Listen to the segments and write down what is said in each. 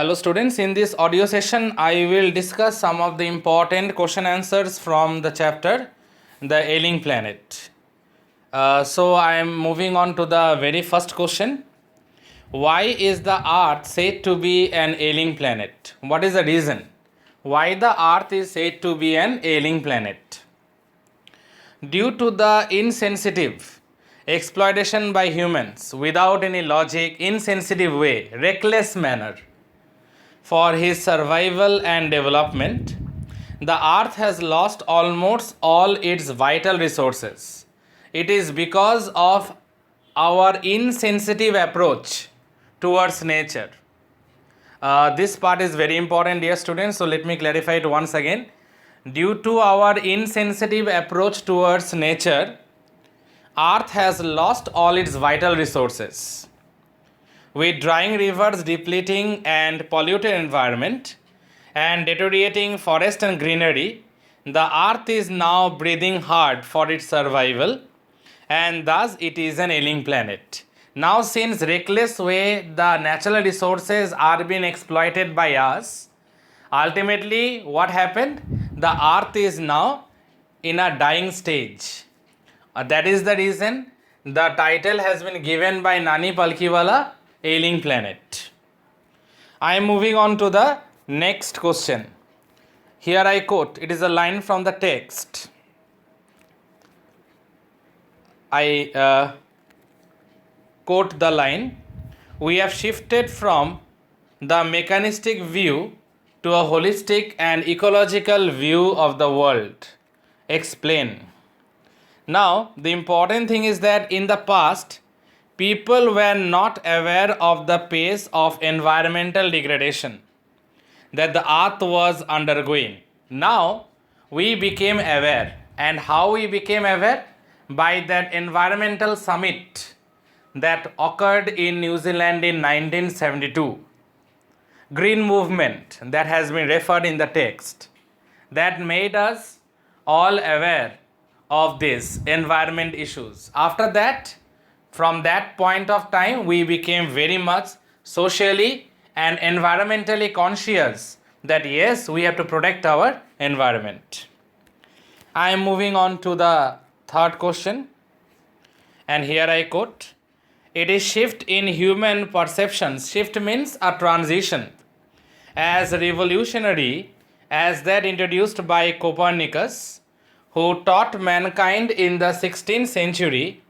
Hello students, in this audio session I will discuss some of the important question answers from the chapter The Ailing Planet. So I am moving on to the very first question. Why is the Earth said to be an ailing planet? What is the reason? Why the Earth is said to be an ailing planet? Due to the insensitive exploitation by humans without any logic, insensitive way, reckless manner, for his survival and development, the earth has lost almost all its vital resources. It is because of our insensitive approach towards nature. This part is very important, dear students, so let me clarify it once again. Due to our insensitive approach towards nature, earth has lost all its vital resources. With drying rivers, depleting and polluted environment, and deteriorating forest and greenery, the earth is now breathing hard for its survival, and thus it is an ailing planet. Now, since reckless way the natural resources are being exploited by us, ultimately what happened? The earth is now in a dying stage. That is the reason the title has been given by Nani Palkiwala, Ailing Planet. I am moving on to the next question. Here I quote, it is a line from the text. I quote the line, we have shifted from the mechanistic view to a holistic and ecological view of the world. Explain. Now, the important thing is that in the past, people were not aware of the pace of environmental degradation that the earth was undergoing. Now we became aware. And how we became aware? By that environmental summit that occurred in New Zealand in 1972. Green movement that has been referred in the text, that made us all aware of these environment issues. After that, from that point of time, we became very much socially and environmentally conscious that yes, we have to protect our environment. I am moving on to the third question, and here I quote, it is shift in human perceptions. Shift means a transition, as revolutionary as that introduced by Copernicus, who taught mankind in the 16th century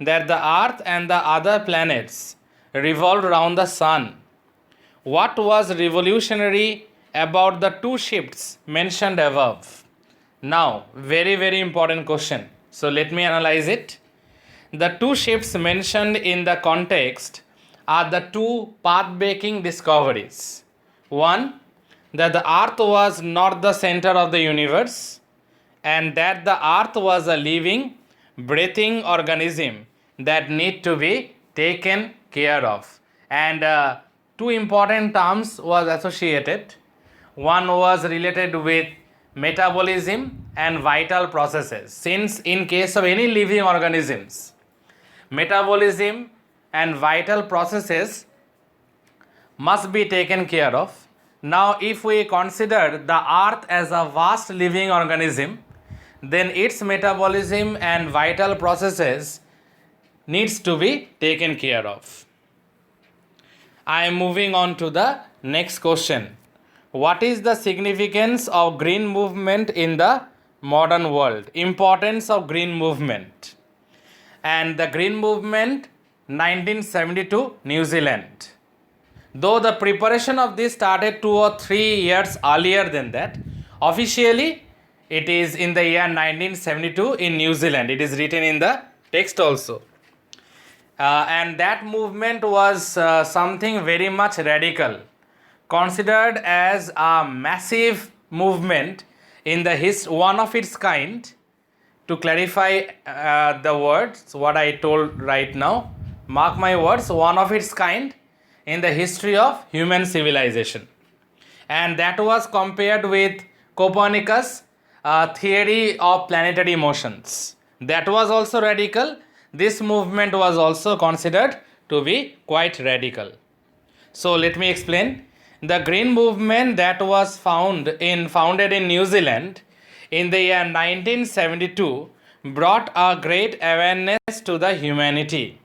that the earth and the other planets revolved around the sun. What was revolutionary about the two shifts mentioned above? Now, very important question. So let me analyze it. The two shifts mentioned in the context are the two path-breaking discoveries. One, that the earth was not the center of the universe, and that the earth was a living, breathing organism that need to be taken care of. And two important terms was associated. One was related with metabolism and vital processes. Since in case of any living organisms, metabolism and vital processes must be taken care of. Now, if we consider the earth as a vast living organism, then its metabolism and vital processes needs to be taken care of. I am moving on to the next question. What is the significance of green movement in the modern world? Importance of green movement. And the green movement 1972 New Zealand. Though the preparation of this started 2 or 3 years earlier than that, officially it is in the year 1972 in New Zealand. It is written in the text also. And that movement was something very much radical, considered as a massive movement in the one of its kind. To clarify the words, what I told right now, mark my words, one of its kind in the history of human civilization. And that was compared with Copernicus' theory of planetary motions. That was also radical. This movement was also considered to be quite radical. So let me explain. The green movement that was founded in New Zealand in the year 1972 brought a great awareness to the humanity.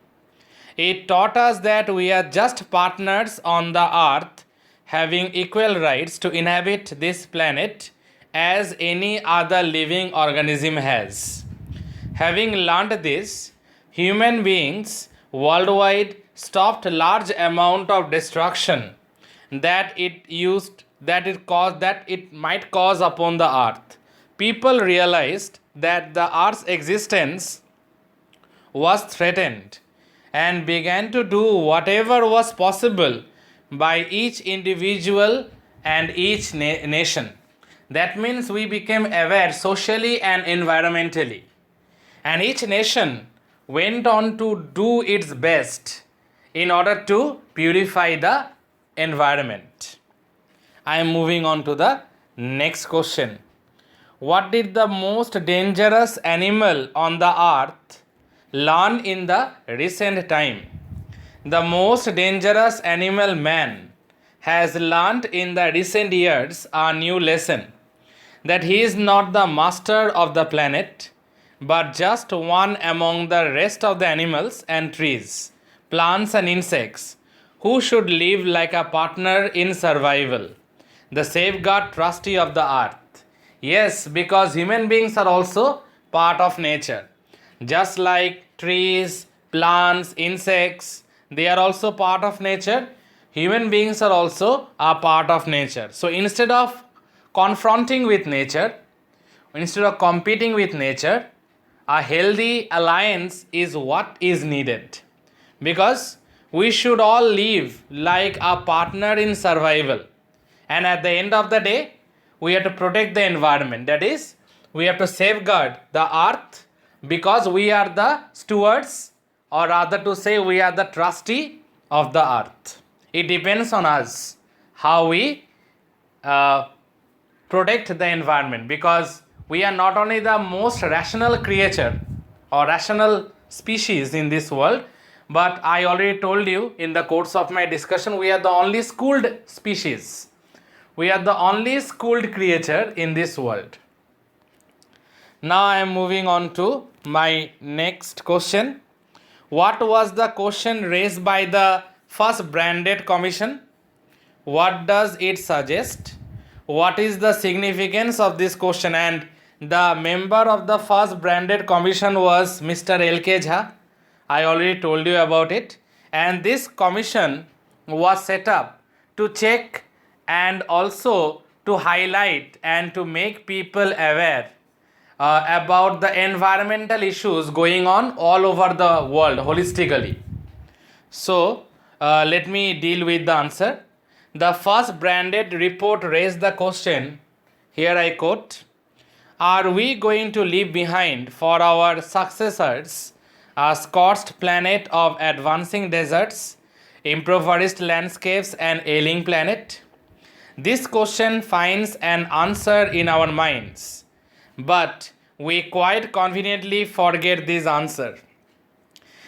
It taught us that we are just partners on the earth, having equal rights to inhabit this planet as any other living organism has. Having learned this, human beings worldwide stopped large amount of destruction that it might cause upon the earth. People realized that the earth's existence was threatened and began to do whatever was possible by each individual and each nation. That means we became aware socially and environmentally. And each nation went on to do its best in order to purify the environment. I am moving on to the next question. What did the most dangerous animal on the earth learn in the recent time? The most dangerous animal, man, has learned in the recent years a new lesson, that he is not the master of the planet, but just one among the rest of the animals and trees, plants and insects, who should live like a partner in survival, the safeguard trustee of the earth. Yes, because human beings are also part of nature. Just like trees, plants, insects, they are also part of nature. Human beings are also a part of nature. So instead of confronting with nature, instead of competing with nature, a healthy alliance is what is needed. Because we should all live like a partner in survival. And at the end of the day, we have to protect the environment. That is, we have to safeguard the earth, because we are the stewards, or rather to say, we are the trustee of the earth. It depends on us how we protect the environment, because we are not only the most rational creature or rational species in this world, but I already told you in the course of my discussion, we are the only schooled species. We are the only schooled creature in this world. Now I am moving on to my next question. What was the question raised by the first branded commission? What does it suggest? What is the significance of this question? And the member of the first branded commission was Mr. L.K. Jha. I already told you about it. And this commission was set up to check and also to highlight and to make people aware about the environmental issues going on all over the world holistically. So, let me deal with the answer. The first branded report raised the question, here I quote, "Are we going to leave behind for our successors a scorched planet of advancing deserts, impoverished landscapes, and ailing planet?" This question finds an answer in our minds, but we quite conveniently forget this answer.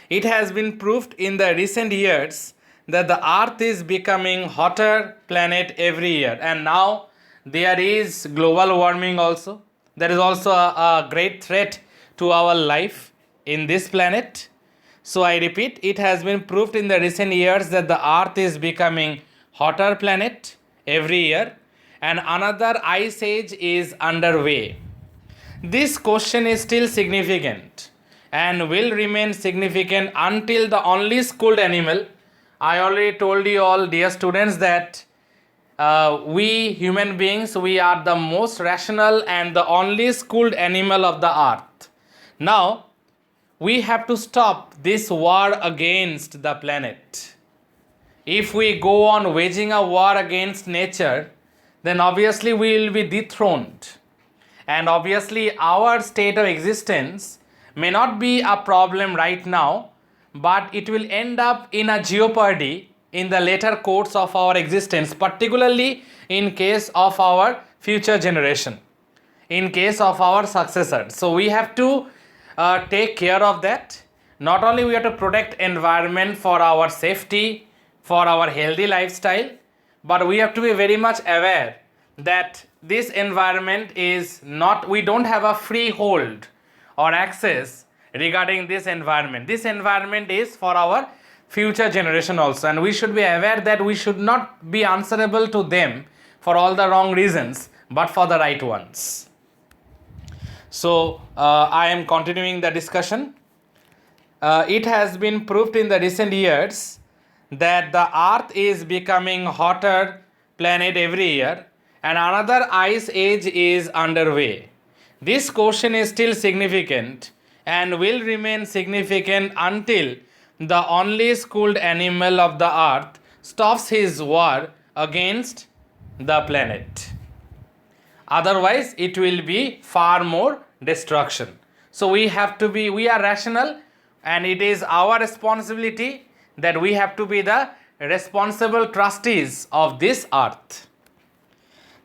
It has been proved in the recent years that the earth is becoming hotter planet every year, and now there is global warming also. There is also a great threat to our life in this planet. So I repeat, it has been proved in the recent years that the earth is becoming hotter planet every year, and another ice age is underway. This question is still significant and will remain significant until the only schooled animal. I already told you all, dear students, that we human beings, we are the most rational and the only schooled animal of the earth. Now, we have to stop this war against the planet. If we go on waging a war against nature, then obviously we will be dethroned. And obviously our state of existence may not be a problem right now, but it will end up in a jeopardy in the later course of our existence, particularly in case of our future generation, in case of our successors. So we have to take care of that. Not only we have to protect environment for our safety, for our healthy lifestyle, but we have to be very much aware that this environment is not, we don't have a freehold or access regarding this environment. This environment is for our future generation also, and we should be aware that we should not be answerable to them for all the wrong reasons, but for the right ones. So I am continuing the discussion. It has been proved in the recent years that the earth is becoming hotter planet every year and another ice age is underway. This question is still significant and will remain significant until the only schooled animal of the earth stops his war against the planet. Otherwise, it will be far more destruction. So we are rational, and it is our responsibility that we have to be the responsible trustees of this earth.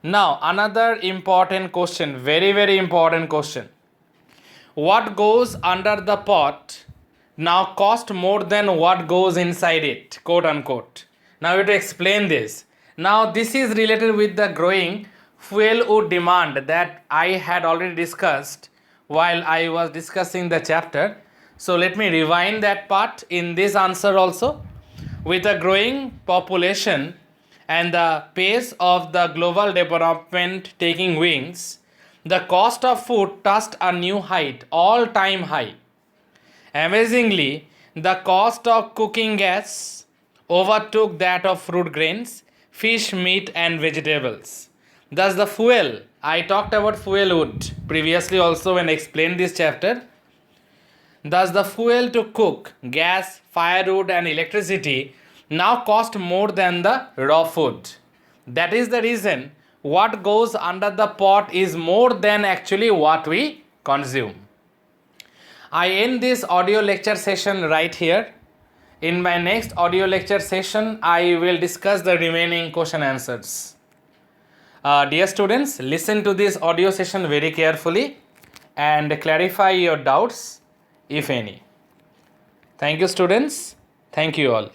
Now, another important question, very, very important question. What goes under the pot now cost more than what goes inside it, quote unquote. Now, we have to explain this. Now, this is related with the growing fuel wood demand that I had already discussed while I was discussing the chapter. So, let me rewind that part in this answer also. With a growing population and the pace of the global development taking wings, the cost of food touched a new height, all-time high. Amazingly, the cost of cooking gas overtook that of fruit grains, fish, meat and vegetables. Thus the fuel, I talked about fuel wood previously also when I explained this chapter. Thus the fuel to cook, gas, firewood and electricity now cost more than the raw food. That is the reason what goes under the pot is more than actually what we consume. I end this audio lecture session right here. In my next audio lecture session, I will discuss the remaining question answers. Dear students, listen to this audio session very carefully and clarify your doubts if any. Thank you students. Thank you all.